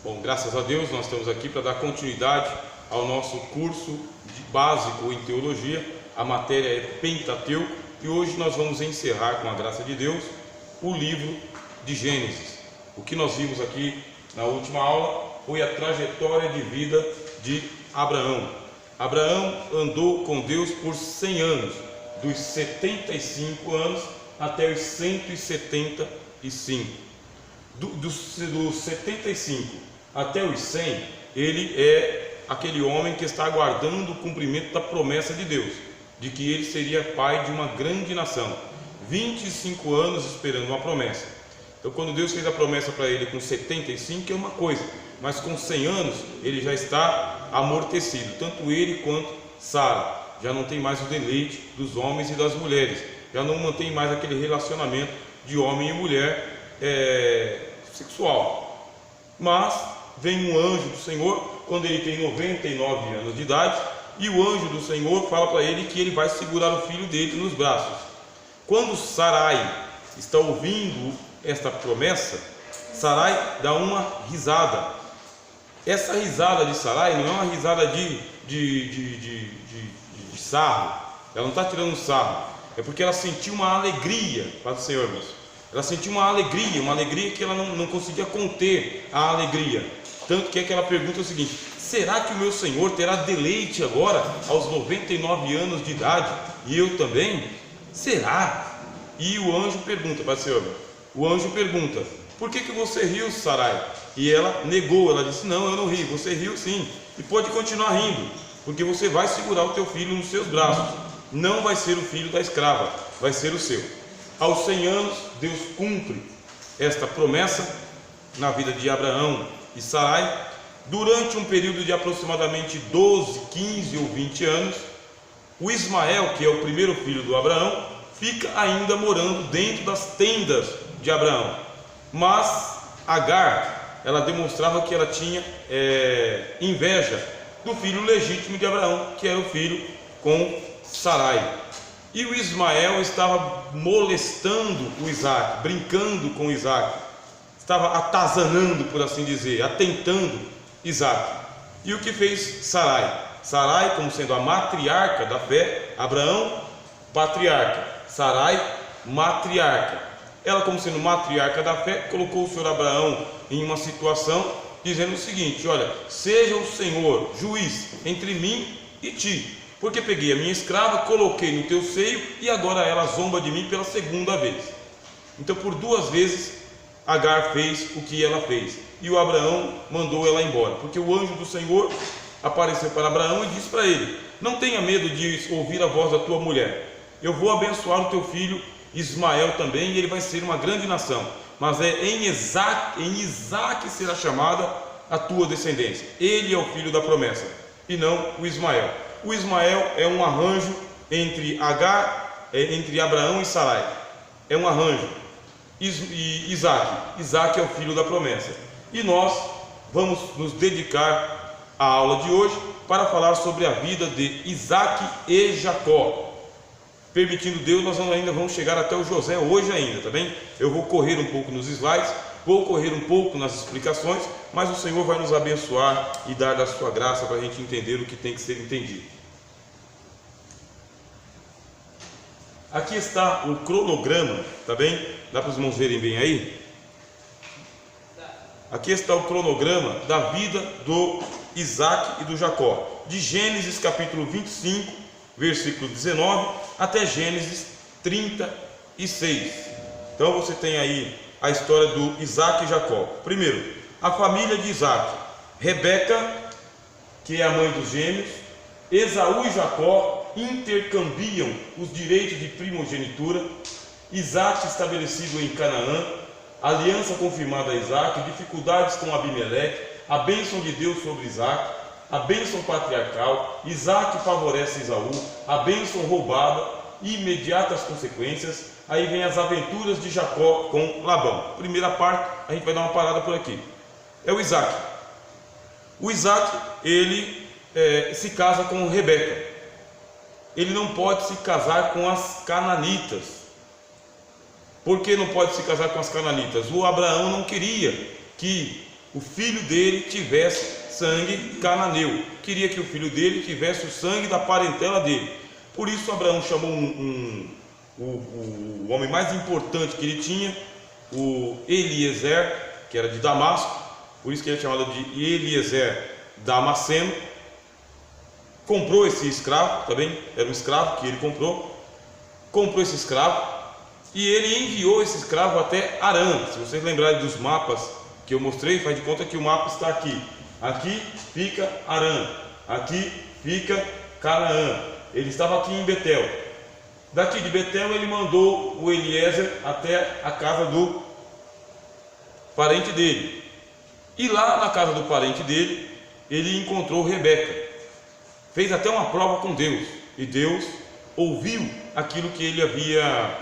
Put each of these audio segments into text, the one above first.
Bom, graças a Deus nós estamos aqui para dar continuidade ao nosso curso básico em teologia. A matéria é Pentateuco e hoje nós vamos encerrar, com a graça de Deus, o livro de Gênesis. O que nós vimos aqui na última aula foi a trajetória de vida de Abraão. Abraão andou com Deus por 100 anos, dos 75 anos até os 175. Dos 75 até os 100, ele é aquele homem que está aguardando o cumprimento da promessa de Deus, de que ele seria pai de uma grande nação. 25 anos esperando uma promessa. Então, quando Deus fez a promessa para ele com 75 é uma coisa, mas com 100 anos ele já está amortecido, tanto ele quanto Sara. Já não tem mais o deleite dos homens e das mulheres, já não mantém mais aquele relacionamento de homem e mulher sexual. Mas vem um anjo do Senhor quando ele tem 99 anos de idade, e o anjo do Senhor fala para ele que ele vai segurar o filho dele nos braços. Quando Sarai está ouvindo esta promessa, Sarai dá uma risada. Essa risada de Sarai não é uma risada de sarro, ela não está tirando sarro, é porque ela sentiu uma alegria para o Senhor, irmãos. Ela sentiu uma alegria que ela não conseguia conter a alegria. Tanto que ela pergunta o seguinte: será que o meu Senhor terá deleite agora aos 99 anos de idade e eu também? Será? E o anjo pergunta para o Senhor, o anjo pergunta: por que você riu, Sarai? E ela negou, ela disse: não, eu não ri. Você riu sim, e pode continuar rindo, porque você vai segurar o teu filho nos seus braços. Não vai ser o filho da escrava, vai ser o seu. Aos 100 anos, Deus cumpre esta promessa na vida de Abraão e Sarai. Durante um período de aproximadamente 12, 15 ou 20 anos, o Ismael, que é o primeiro filho do Abraão, fica ainda morando dentro das tendas de Abraão. Mas Agar, ela demonstrava que ela tinha inveja do filho legítimo de Abraão, que era o filho com Sarai. E o Ismael estava molestando o Isaac, brincando com Isaac, estava atazanando, por assim dizer, atentando Isaac. E o que fez Sarai? Sarai, como sendo a matriarca da fé, Abraão, patriarca, Sarai, matriarca. Ela, como sendo matriarca da fé, colocou o Senhor Abraão em uma situação, dizendo o seguinte: olha, seja o Senhor juiz entre mim e ti, porque peguei a minha escrava, coloquei no teu seio, e agora ela zomba de mim pela segunda vez. Então, por 2 vezes, Agar fez o que ela fez, e o Abraão mandou ela embora, porque o anjo do Senhor apareceu para Abraão e disse para ele: não tenha medo de ouvir a voz da tua mulher, eu vou abençoar o teu filho Ismael também, e ele vai ser uma grande nação, mas em Isaque será chamada a tua descendência. Ele é o filho da promessa, e não o Ismael. O Ismael é um arranjo entre Abraão e Sarai, é um arranjo. Isaque é o filho da promessa. E nós vamos nos dedicar à aula de hoje para falar sobre a vida de Isaque e Jacó. Permitindo Deus, nós ainda vamos chegar até o José hoje ainda, tá bem? Eu vou correr um pouco nos slides, vou correr um pouco nas explicações, mas o Senhor vai nos abençoar e dar da sua graça para a gente entender o que tem que ser entendido. Aqui está o cronograma, tá bem? Dá para os irmãos verem bem aí? Aqui está o cronograma da vida do Isaque e do Jacó, de Gênesis capítulo 25, versículo 19, até Gênesis 36. Então você tem aí a história do Isaque e Jacó. Primeiro, a família de Isaque: Rebeca, que é a mãe dos gêmeos. Esaú e Jacó intercambiam os direitos de primogenitura. Isaque estabelecido em Canaã, aliança confirmada a Isaque, dificuldades com Abimeleque, a bênção de Deus sobre Isaque, a bênção patriarcal. Isaque favorece Esaú, a bênção roubada e imediatas consequências. Aí vem as aventuras de Jacó com Labão. Primeira parte, a gente vai dar uma parada por aqui. É o Isaque. O Isaque, ele se casa com Rebeca. Ele não pode se casar com as cananitas. Por que não pode se casar com as cananitas? O Abraão não queria que o filho dele tivesse sangue cananeu, queria que o filho dele tivesse o sangue da parentela dele. Por isso Abraão chamou o homem mais importante que ele tinha, o Eliezer, que era de Damasco, por isso que ele é chamado de Eliezer Damasceno. Comprou esse escravo, também era um escravo que ele comprou esse escravo, e ele enviou esse escravo até Harã. Se vocês lembrarem dos mapas que eu mostrei, faz de conta que o mapa está aqui. Aqui fica Harã, aqui fica Canaã. Ele estava aqui em Betel. Daqui de Betel ele mandou o Eliezer até a casa do parente dele. E lá na casa do parente dele, ele encontrou Rebeca. Fez até uma prova com Deus, e Deus ouviu aquilo que ele havia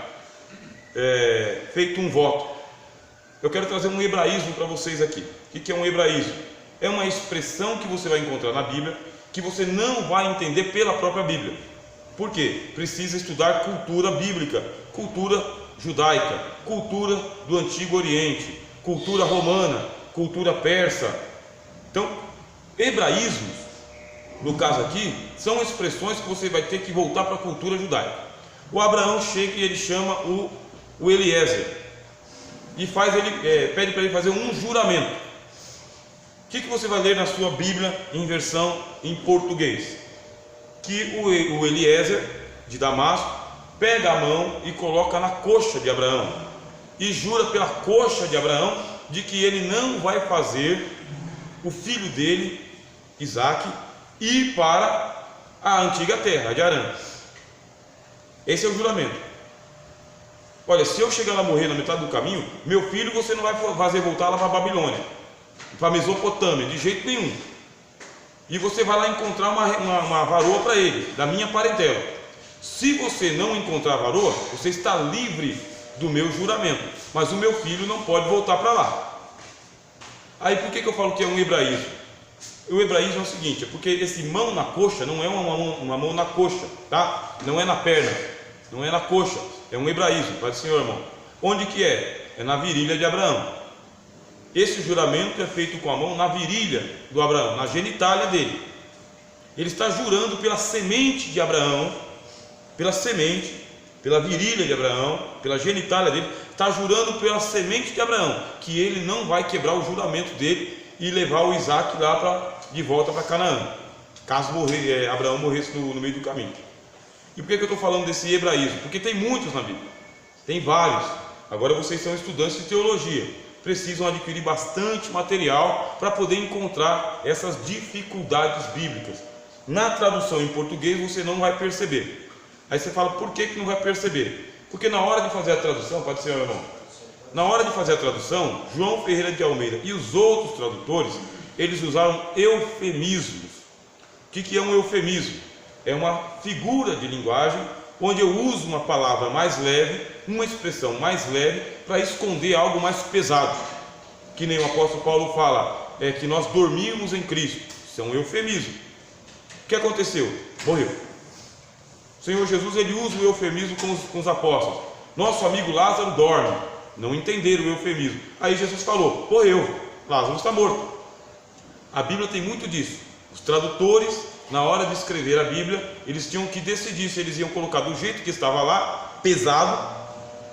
feito um voto. Eu quero trazer um hebraísmo para vocês aqui. O que é um hebraísmo? É uma expressão que você vai encontrar na Bíblia, que você não vai entender pela própria Bíblia. Por quê? Precisa estudar cultura bíblica, cultura judaica, cultura do Antigo Oriente, cultura romana, cultura persa. Então, hebraísmos, no caso aqui, são expressões que você vai ter que voltar para a cultura judaica. O Abraão chega e ele chama o Eliezer e pede para ele fazer um juramento. O que você vai ler na sua Bíblia em versão em português? Que o Eliezer de Damasco pega a mão e coloca na coxa de Abraão e jura pela coxa de Abraão de que ele não vai fazer o filho dele, Isaque, ir para a antiga terra de Harã. Esse é o juramento. Olha, se eu chegar lá a morrer na metade do caminho, meu filho você não vai fazer voltar lá para a Babilônia, para a Mesopotâmia, de jeito nenhum. E você vai lá encontrar uma varoa para ele, da minha parentela. Se você não encontrar a varoa, você está livre do meu juramento, mas o meu filho não pode voltar para lá. Aí por que eu falo que é um hebraísmo? O hebraísmo é o seguinte, é porque esse mão na coxa não é uma mão na coxa, tá? Não é na perna, não é na coxa, é um hebraísmo, Pai do Senhor, irmão. Onde que é? É na virilha de Abraão. Esse juramento é feito com a mão na virilha do Abraão, na genitália dele. Ele está jurando pela semente de Abraão, pela virilha de Abraão, pela genitália dele, está jurando pela semente de Abraão, que ele não vai quebrar o juramento dele e levar o Isaque lá de volta para Canaã, caso Abraão morresse no meio do caminho. E por que eu estou falando desse hebraísmo? Porque tem muitos na Bíblia, tem vários. Agora vocês são estudantes de teologia, precisam adquirir bastante material para poder encontrar essas dificuldades bíblicas. Na tradução em português você não vai perceber. Aí você fala, por que não vai perceber? Porque na hora de fazer a tradução, pode ser, meu irmão, na hora de fazer a tradução, João Ferreira de Almeida e os outros tradutores, eles usaram eufemismos. O que é um eufemismo? É uma figura de linguagem onde eu uso uma palavra mais leve, uma expressão mais leve, para esconder algo mais pesado. Que nem o apóstolo Paulo fala, que nós dormimos em Cristo. Isso é um eufemismo. O que aconteceu? Morreu. O Senhor Jesus, ele usa o eufemismo com os apóstolos. Nosso amigo Lázaro dorme. Não entenderam o eufemismo. Aí Jesus falou, morreu, Lázaro está morto. A Bíblia tem muito disso. Os tradutores, na hora de escrever a Bíblia, eles tinham que decidir se eles iam colocar do jeito que estava lá, pesado,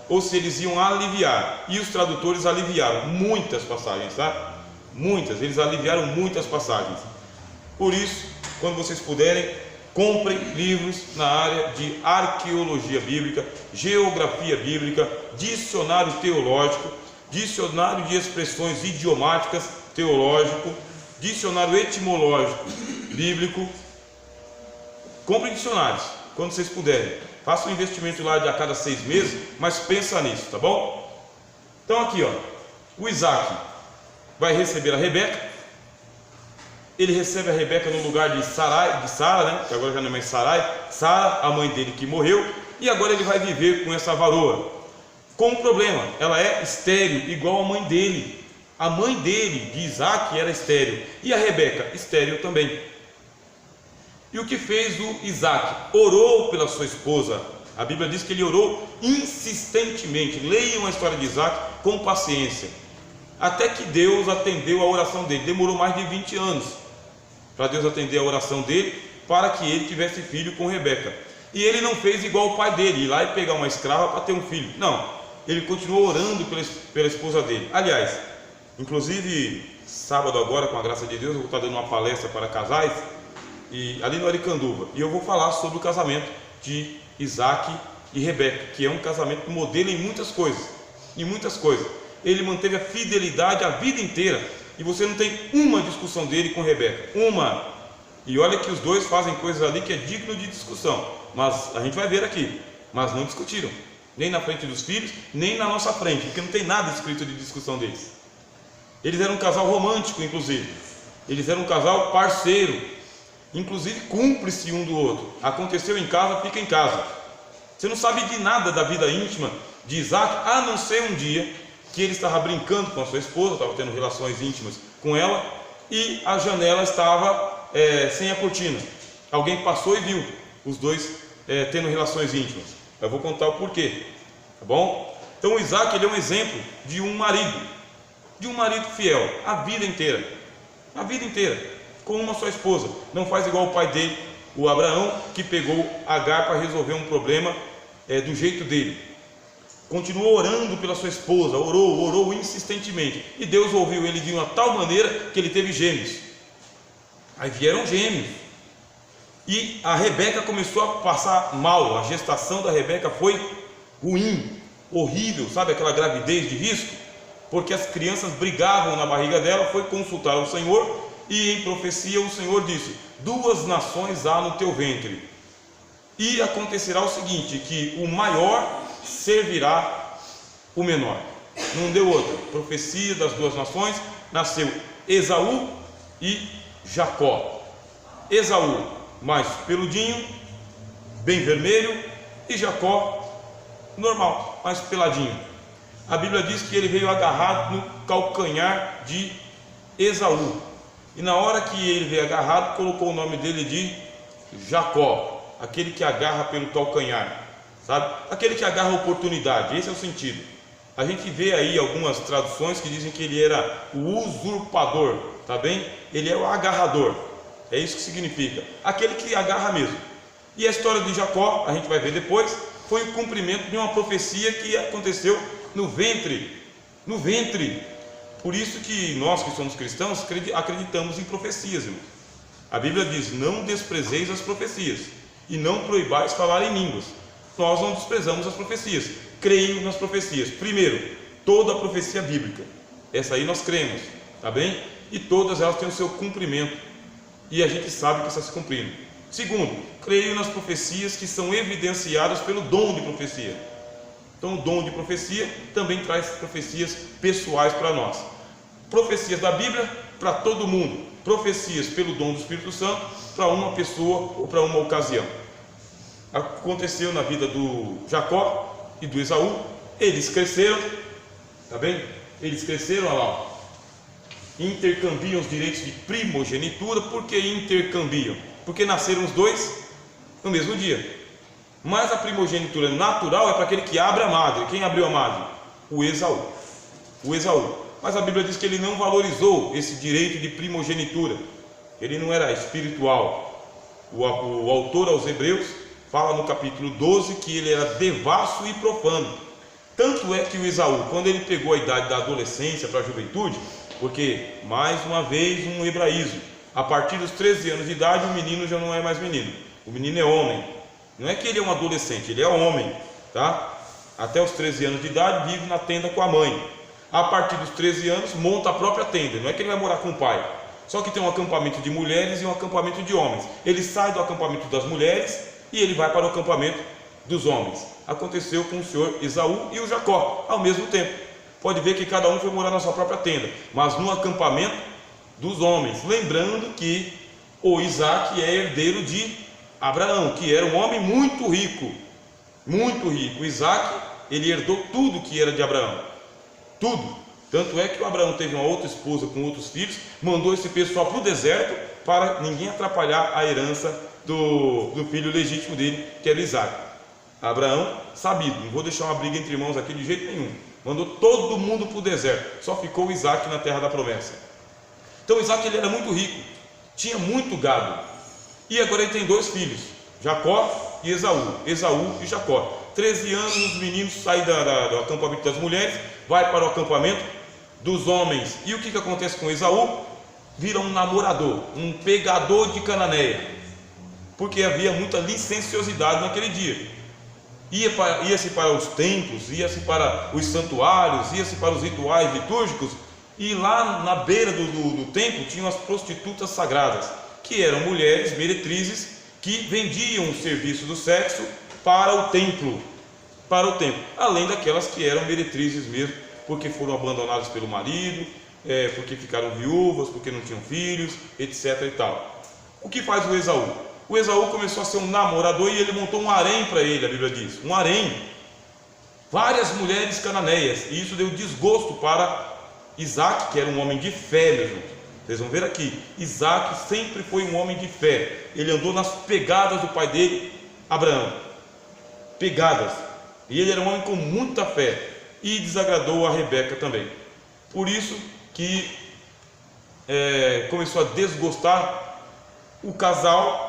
ou se eles iam aliviar. E os tradutores aliviaram muitas passagens, tá? Muitas, eles aliviaram muitas passagens. Por isso, quando vocês puderem, comprem livros na área de arqueologia bíblica, geografia bíblica, dicionário teológico, dicionário de expressões idiomáticas teológico, dicionário etimológico bíblico. Comprem dicionários quando vocês puderem. Faça um investimento lá de a cada 6 meses, mas pensa nisso, tá bom? Então aqui, ó, o Isaque vai receber a Rebeca. Ele recebe a Rebeca no lugar de Sara, né? Que agora já não é mais Sarai, Sara, a mãe dele que morreu, e agora ele vai viver com essa varoa. Com um problema, ela é estéril, igual a mãe dele. A mãe dele, de Isaque, era estéril, e a Rebeca, estéril também. E o que fez o Isaque? Orou pela sua esposa. A Bíblia diz que ele orou insistentemente. Leiam a história de Isaque com paciência. até que Deus atendeu a oração dele. Demorou mais de 20 anos para Deus atender a oração dele, para que ele tivesse filho com Rebeca. E ele não fez igual o pai dele, ir lá e pegar uma escrava para ter um filho. Não, ele continuou orando pela esposa dele. Aliás, inclusive sábado agora, com a graça de Deus, eu vou estar dando uma palestra para casais ali no Aricanduva, e eu vou falar sobre o casamento de Isaac e Rebeca, que é um casamento modelo em muitas coisas. Ele manteve a fidelidade a vida inteira, e você não tem uma discussão dele com Rebeca, uma. E olha que os dois fazem coisas ali que é digno de discussão, mas a gente vai ver aqui, mas não discutiram, nem na frente dos filhos, nem na nossa frente, porque não tem nada escrito de discussão deles. Eles eram um casal romântico, inclusive. Eles eram um casal parceiro, inclusive cúmplice um do outro. Aconteceu em casa, fica em casa. Você não sabe de nada da vida íntima de Isaac, a não ser um dia que ele estava brincando com a sua esposa, estava tendo relações íntimas com ela, e a janela estava sem a cortina. Alguém passou e viu os dois tendo relações íntimas. Eu vou contar o porquê, tá bom? Então o Isaac, ele é um exemplo de um marido fiel a vida inteira, com uma só esposa. Não faz igual o pai dele, o Abraão, que pegou Agar para resolver um problema do jeito dele. Continuou orando pela sua esposa, orou insistentemente, e Deus ouviu ele de uma tal maneira que ele teve gêmeos. Aí vieram gêmeos, e a Rebeca começou a passar mal. A gestação da Rebeca foi ruim, horrível, sabe aquela gravidez de risco? Porque as crianças brigavam na barriga dela. Foi consultar o Senhor, e em profecia o Senhor disse: 2 nações há no teu ventre, e acontecerá o seguinte, que o maior servirá o menor. Não deu outra. Profecia das 2 nações. Nasceu Esaú e Jacó. Esaú mais peludinho, bem vermelho, e Jacó normal, mais peladinho. A Bíblia diz que ele veio agarrado no calcanhar de Esaú, e na hora que ele veio agarrado, colocou o nome dele de Jacó, aquele que agarra pelo calcanhar, sabe? Aquele que agarra a oportunidade. Esse é o sentido. A gente vê aí algumas traduções que dizem que ele era o usurpador, tá bem? Ele é o agarrador, é isso que significa, aquele que agarra mesmo. E a história de Jacó, a gente vai ver depois, foi o cumprimento de uma profecia que aconteceu no ventre. Por isso que nós que somos cristãos acreditamos em profecias, irmão. A Bíblia diz: não desprezeis as profecias, e não proibais falar em línguas. Nós não desprezamos as profecias, creio nas profecias. Primeiro, toda a profecia bíblica, essa aí nós cremos, tá bem? E todas elas têm o seu cumprimento, e a gente sabe que está se cumprindo. Segundo, creio nas profecias que são evidenciadas pelo dom de profecia. Então o dom de profecia também traz profecias pessoais para nós. Profecias da Bíblia para todo mundo, profecias pelo dom do Espírito Santo para uma pessoa ou para uma ocasião. Aconteceu na vida do Jacó e do Esaú. Eles cresceram, tá bem? Eles cresceram, olha lá, intercambiam os direitos de primogenitura. Por que intercambiam? Porque nasceram os dois no mesmo dia. Mas a primogenitura natural é para aquele que abre a madre. Quem abriu a madre? O Esaú. Mas a Bíblia diz que ele não valorizou esse direito de primogenitura. Ele não era espiritual. O autor aos Hebreus fala no capítulo 12 que ele era devasso e profano. Tanto é que o Esaú, quando ele pegou a idade da adolescência para a juventude, porque, mais uma vez, um hebraísmo, a partir dos 13 anos de idade, o menino já não é mais menino, o menino é homem. Não é que ele é um adolescente, ele é homem, tá? Até os 13 anos de idade, vive na tenda com a mãe. A partir dos 13 anos, monta a própria tenda. Não é que ele vai morar com o pai, só que tem um acampamento de mulheres e um acampamento de homens. Ele sai do acampamento das mulheres e ele vai para o acampamento dos homens. Aconteceu com o senhor Esaú e o Jacó ao mesmo tempo. Pode ver que cada um foi morar na sua própria tenda, mas no acampamento dos homens. Lembrando que o Isaac é herdeiro de Abraão, que era um homem muito rico. O Isaac, ele herdou tudo que era de Abraão, tudo. Tanto é que o Abraão teve uma outra esposa com outros filhos, mandou esse pessoal para o deserto para ninguém atrapalhar a herança do filho legítimo dele, que era Isaac. Abraão, sabido, não vou deixar uma briga entre irmãos aqui de jeito nenhum. mandou todo mundo para o deserto, só ficou Isaac na terra da promessa. Então Isaac ele era muito rico, tinha muito gado, e agora ele tem 2 filhos, Jacó e Esaú e Jacó. 13 anos os meninos saem do acampamento das mulheres, vai para o acampamento dos homens, e o que acontece com Esaú? Vira um namorador, um pegador de Cananeia, porque havia muita licenciosidade naquele dia. Ia-se para os templos, ia-se para os santuários, ia-se para os rituais litúrgicos, e lá na beira do templo tinham as prostitutas sagradas, que eram mulheres meretrizes que vendiam o serviço do sexo para o templo, além daquelas que eram meretrizes mesmo, porque foram abandonadas pelo marido, porque ficaram viúvas, porque não tinham filhos, etc. e tal. O que faz o Esaú? O Esaú começou a ser um namorador e ele montou um harém para ele, a Bíblia diz, um harém, várias mulheres cananeias, e isso deu desgosto para Isaac, que era um homem de fé, meu irmão. Vocês vão ver aqui, Isaac sempre foi um homem de fé, ele andou nas pegadas do pai dele, Abraão, pegadas, e ele era um homem com muita fé, e desagradou a Rebeca também, por isso que começou a desgostar o casal.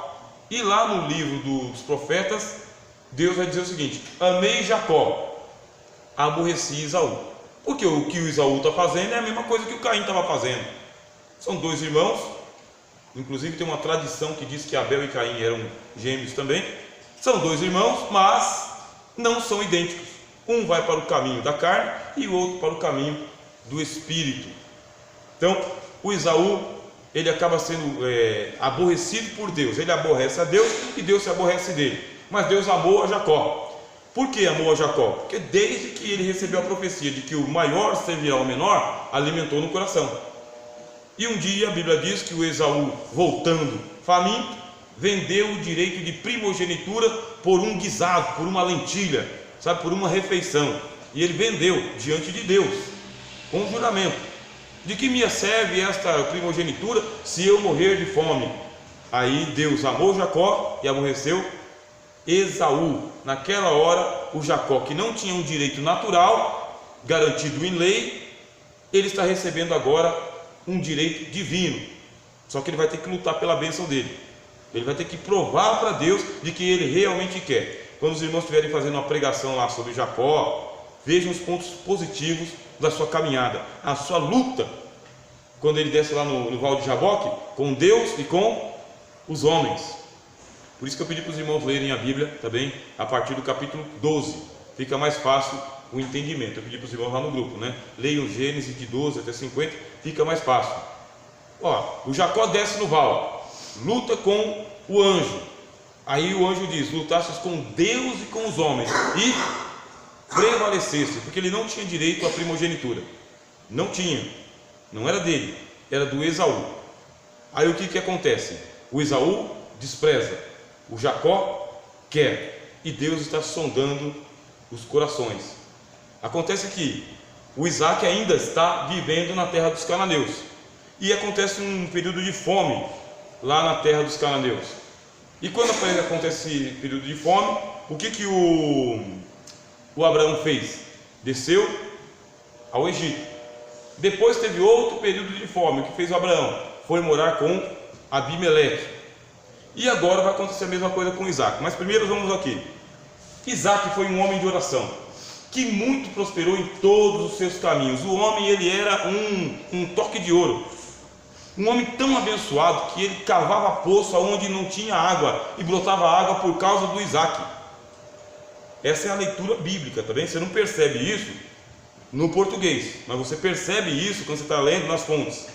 E lá no livro dos profetas, Deus vai dizer o seguinte: amei Jacó, aborreci Esaú. Porque o que o Esaú está fazendo é a mesma coisa que o Caim estava fazendo. São 2 irmãos, inclusive tem uma tradição que diz que Abel e Caim eram gêmeos também. São 2 irmãos, mas não são idênticos. Um vai para o caminho da carne e o outro para o caminho do espírito. Então, o Esaú, ele acaba sendo aborrecido por Deus. Ele aborrece a Deus e Deus se aborrece dele. Mas Deus amou a Jacó. Por que amou a Jacó? Porque desde que ele recebeu a profecia de que o maior servirá ao menor, alimentou no coração. E um dia a Bíblia diz que o Esaú, voltando faminto, vendeu o direito de primogenitura por um guisado, por uma lentilha, sabe, por uma refeição. E ele vendeu diante de Deus, com um juramento: de que me serve esta primogenitura se eu morrer de fome? Aí Deus amou Jacó e aborreceu Esaú. Naquela hora, o Jacó, que não tinha um direito natural garantido em lei, ele está recebendo agora um direito divino. Só que ele vai ter que lutar pela bênção dele. Ele vai ter que provar para Deus de que ele realmente quer. Quando os irmãos estiverem fazendo uma pregação lá sobre Jacó, vejam os pontos positivos da sua caminhada, a sua luta, quando ele desce lá no Val de Jaboque, com Deus e com os homens. Por isso que eu pedi para os irmãos lerem a Bíblia também, a partir do capítulo 12, fica mais fácil o entendimento. Eu pedi para os irmãos lá no grupo, né? Leiam Gênesis de 12 até 50, fica mais fácil. O Jacó desce no Val, luta com o anjo, aí o anjo diz: lutasses com Deus e com os homens, e prevalecesse, porque ele não tinha direito à primogenitura, não tinha, não era dele, era do Esaú. Aí o que acontece? O Esaú despreza, o Jacó quer, e Deus está sondando os corações. Acontece que o Isaac ainda está vivendo na terra dos cananeus, e acontece um período de fome lá na terra dos cananeus. E quando acontece esse período de fome, o que o Abraão fez? Desceu ao Egito. Depois teve outro período de fome. O que fez o Abraão? Foi morar com Abimeleque. E agora vai acontecer a mesma coisa com Isaac. Mas primeiro vamos aqui. Isaac foi um homem de oração, que muito prosperou em todos os seus caminhos. O homem, ele era um toque de ouro, um homem tão abençoado que ele cavava poço onde não tinha água e brotava água por causa do Isaac. Essa é a leitura bíblica, tá bem? Você não percebe isso no português, mas você percebe isso quando você está lendo nas fontes.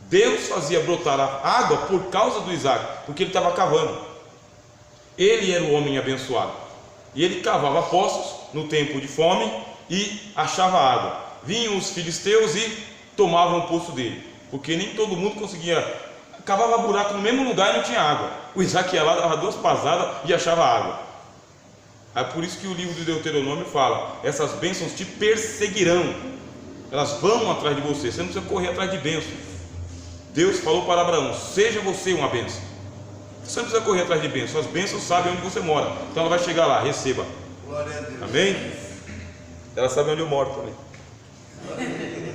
Deus fazia brotar a água por causa do Isaac, porque ele estava cavando. Ele era o homem abençoado, e ele cavava poços no tempo de fome e achava água. Vinham os filisteus e tomavam o poço dele, porque nem todo mundo conseguia. Cavava buraco no mesmo lugar e não tinha água. O Isaac ia lá, dava 2 pasadas e achava água. É por isso que o livro de Deuteronômio fala: essas bênçãos te perseguirão, elas vão atrás de você, você não precisa correr atrás de bênçãos. Deus falou para Abraão: seja você uma bênção. Você não precisa correr atrás de bênçãos, as bênçãos sabem onde você mora, então ela vai chegar lá, receba. Glória a Deus. Amém? Ela sabe onde eu moro também.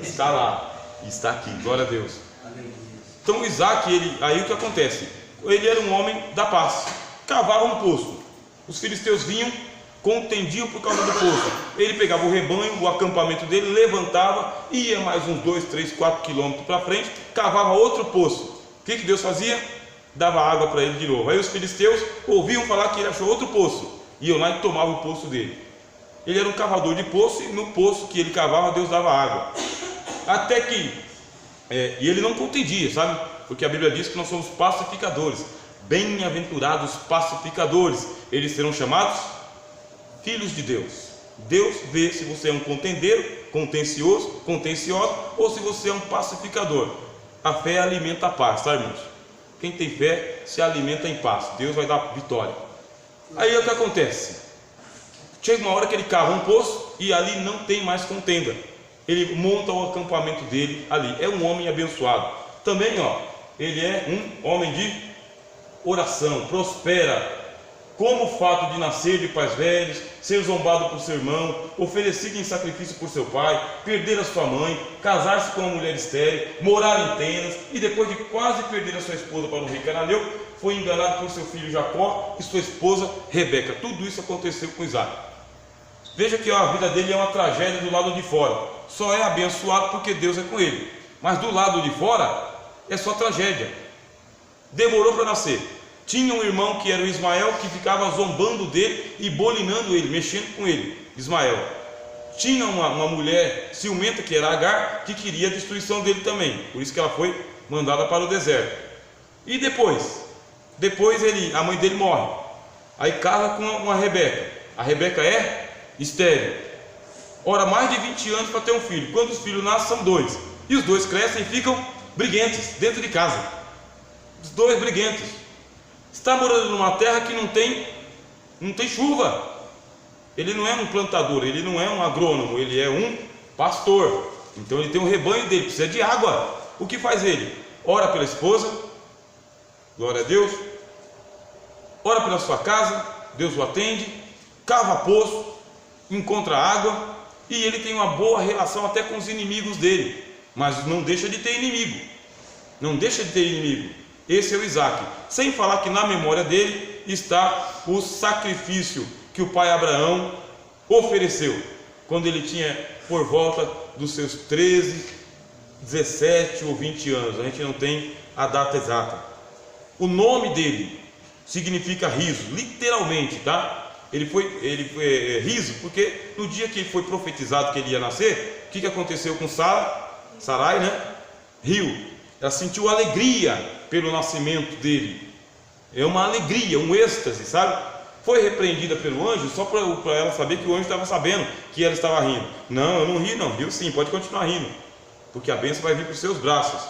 Está lá, está aqui, glória a Deus. Então Isaac, aí o que acontece? Ele era um homem da paz, cavava um poço. Os filisteus vinham, contendiam por causa do poço. Ele pegava o rebanho, o acampamento dele, levantava, ia mais uns 2, 3, 4 quilômetros para frente, cavava outro poço. O que Deus fazia? Dava água para ele de novo. Aí os filisteus ouviam falar que ele achou outro poço, iam lá e tomavam o poço dele. Ele era um cavador de poço, e no poço que ele cavava, Deus dava água. Até que, e ele não contendia, sabe? Porque a Bíblia diz que nós somos pacificadores. Bem-aventurados pacificadores, eles serão chamados filhos de Deus. Deus vê se você é um contendeiro, contencioso, ou se você é um pacificador. A fé alimenta a paz, tá, irmãos? Quem tem fé se alimenta em paz. Deus vai dar vitória. Aí o que acontece? Chega uma hora que ele cava um poço e ali não tem mais contenda. Ele monta o acampamento dele ali. É um homem abençoado. Também, ele é um homem de oração, prospera. Como o fato de nascer de pais velhos, ser zombado por seu irmão, oferecido em sacrifício por seu pai, perder a sua mãe, casar-se com uma mulher estéril, morar em tendas, e depois de quase perder a sua esposa para um rei cananeu, foi enganado por seu filho Jacó e sua esposa Rebeca. Tudo isso aconteceu com Isaac. Veja que a vida dele é uma tragédia do lado de fora. Só é abençoado porque Deus é com ele. Mas do lado de fora é só tragédia. Demorou para nascer. Tinha um irmão que era o Ismael, que ficava zombando dele e bolinando ele, mexendo com ele, Ismael. Tinha uma mulher ciumenta, que era Agar, que queria a destruição dele também. Por isso que ela foi mandada para o deserto. E depois a mãe dele morre. Aí casa com uma Rebeca. A Rebeca é estéril. Ora, mais de 20 anos para ter um filho. Quando os filhos nascem, são 2. E os 2 crescem e ficam briguentes dentro de casa. Os 2 briguentos. Está morando numa terra que não tem chuva. Ele não é um plantador, ele não é um agrônomo, ele é um pastor. Então ele tem um rebanho dele, precisa de água. O que faz ele? Ora pela esposa, glória a Deus. Ora pela sua casa, Deus o atende. Cava poço, encontra água, e ele tem uma boa relação até com os inimigos dele. Mas não deixa de ter inimigo. Não deixa de ter inimigo. Esse é o Isaac. Sem falar que na memória dele está o sacrifício que o pai Abraão ofereceu quando ele tinha por volta dos seus 13, 17 ou 20 anos. A gente não tem a data exata. O nome dele significa riso, literalmente, tá? Ele foi riso porque no dia que ele foi profetizado que ele ia nascer, o que aconteceu com Sarai, né? Riu. Ela sentiu alegria pelo nascimento dele. É uma alegria, um êxtase, sabe? Foi repreendida pelo anjo só para ela saber que o anjo estava sabendo que ela estava rindo. Não, eu não ri não, riu sim, pode continuar rindo, porque a bênção vai vir para os seus braços.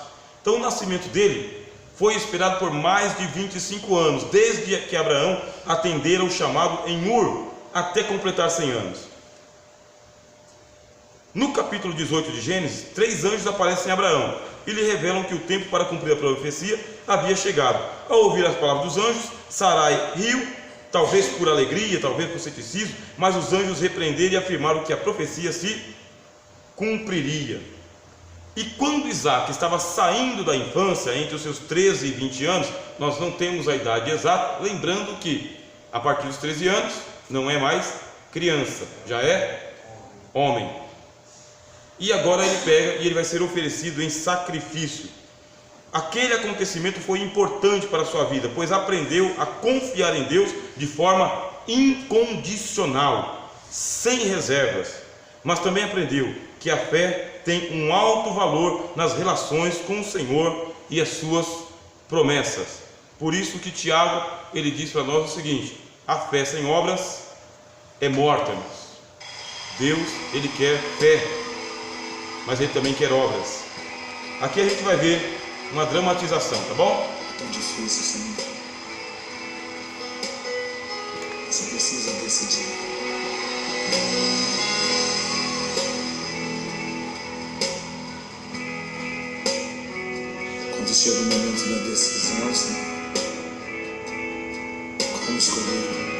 Então o nascimento dele foi esperado por mais de 25 anos, desde que Abraão atendera o chamado em Ur, até completar 100 anos. No capítulo 18 de Gênesis, 3 anjos aparecem a Abraão e lhe revelam que o tempo para cumprir a profecia havia chegado. Ao ouvir as palavras dos anjos, Sarai riu, talvez por alegria, talvez por ceticismo, mas os anjos repreenderam e afirmaram que a profecia se cumpriria. E quando Isaac estava saindo da infância, entre os seus 13 e 20 anos, nós não temos a idade exata, lembrando que a partir dos 13 anos não é mais criança, já é homem. E agora ele pega e ele vai ser oferecido em sacrifício. Aquele acontecimento foi importante para a sua vida, pois aprendeu a confiar em Deus de forma incondicional, sem reservas. Mas também aprendeu que a fé tem um alto valor nas relações com o Senhor e as suas promessas. Por isso que Tiago, ele diz para nós o seguinte: a fé sem obras é morta, irmãos. Deus, ele quer fé, mas ele também quer obras. Aqui a gente vai ver uma dramatização, tá bom? É tão difícil, Senhor. Você precisa decidir. Quando chega o momento da decisão, Senhor, como escolher?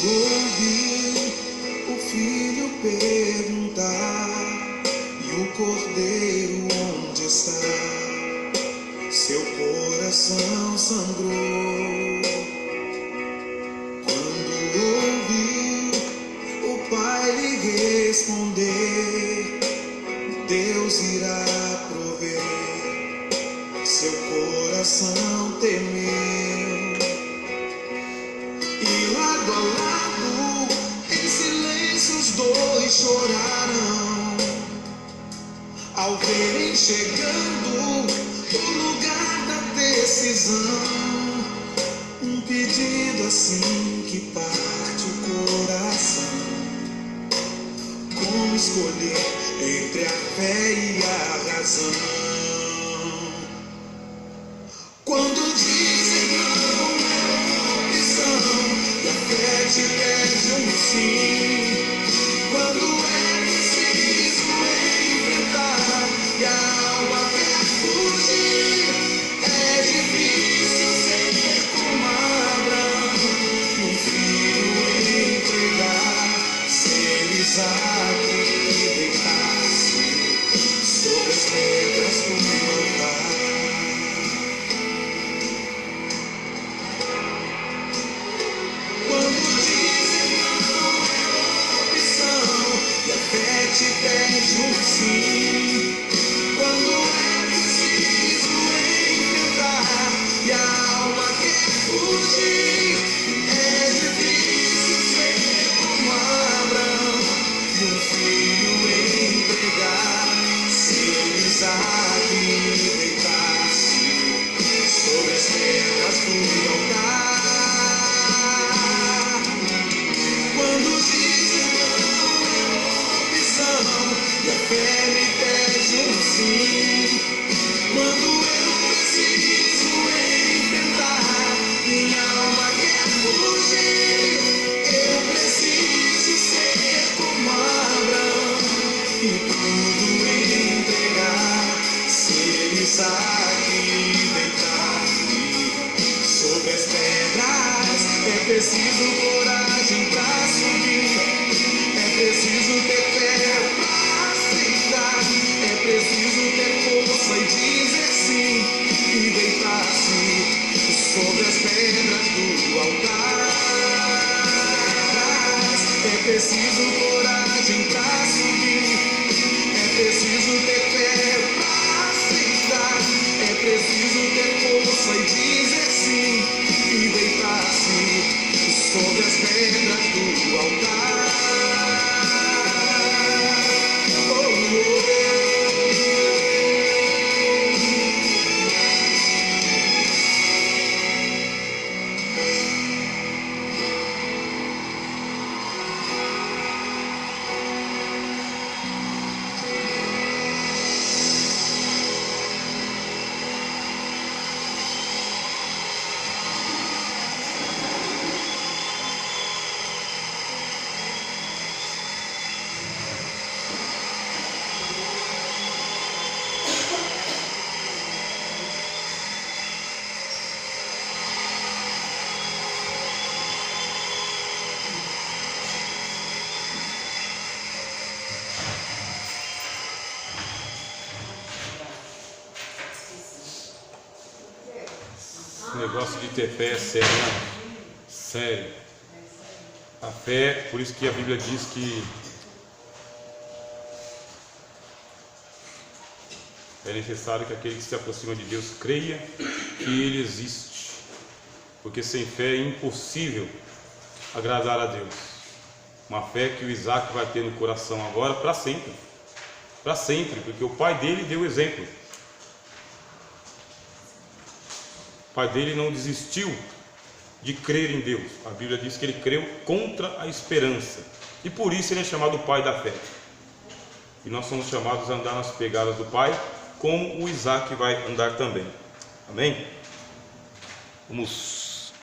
Quando ouvir perguntar: e o cordeiro onde está? Seu coração sangrou quando ouviu o pai lhe responder: Deus irá prover. Seu coração temeu, e lado a lado, em silêncio, os dois choraram ao verem chegando o lugar da decisão. Um pedido assim que parte o coração. Como escolher entre a fé e a razão? Quando dizem não é opção e a fé te pede um sim. Quando é preciso enfrentar e a alma quer fugir, é difícil ser como Abraão e um filho entregar. Se Isaac deitasse sobre as pedras do altar. Quando dizem não é opção e a fé te pede um sim. Quando é preciso enfrentar e a alma quer fugir, é difícil ser como Abraão e um filho entregar. Se Isaac deitasse sobre as pedras do altar. Quando dizem não é opção e a fé me pede um sim. Quando eu preciso enfrentar, minha alma quer fugir. Eu preciso ser como Abraão e tudo entregar. Se Isaac deitar-me sobre as pedras, é preciso coragem pra subir. É preciso ter fé pra aceitar. É preciso ter força e dizer sim. E deitar-se sobre as pedras do altar. É preciso coragem pra subir. É preciso ter fé pra aceitar. É preciso ter força e dizer sim. E deitar-se sobre as pedras do altar. Oh, oh. O negócio de ter fé é sério, né? Sério. A fé, por isso que a Bíblia diz que é necessário que aquele que se aproxima de Deus creia que Ele existe. Porque sem fé é impossível agradar a Deus. Uma fé que o Isaac vai ter no coração agora para sempre. Para sempre, porque o pai dele deu exemplo. O pai dele não desistiu de crer em Deus. A Bíblia diz que ele creu contra a esperança. E por isso ele é chamado pai da fé. E nós somos chamados a andar nas pegadas do pai, como o Isaac vai andar também. Amém? Vamos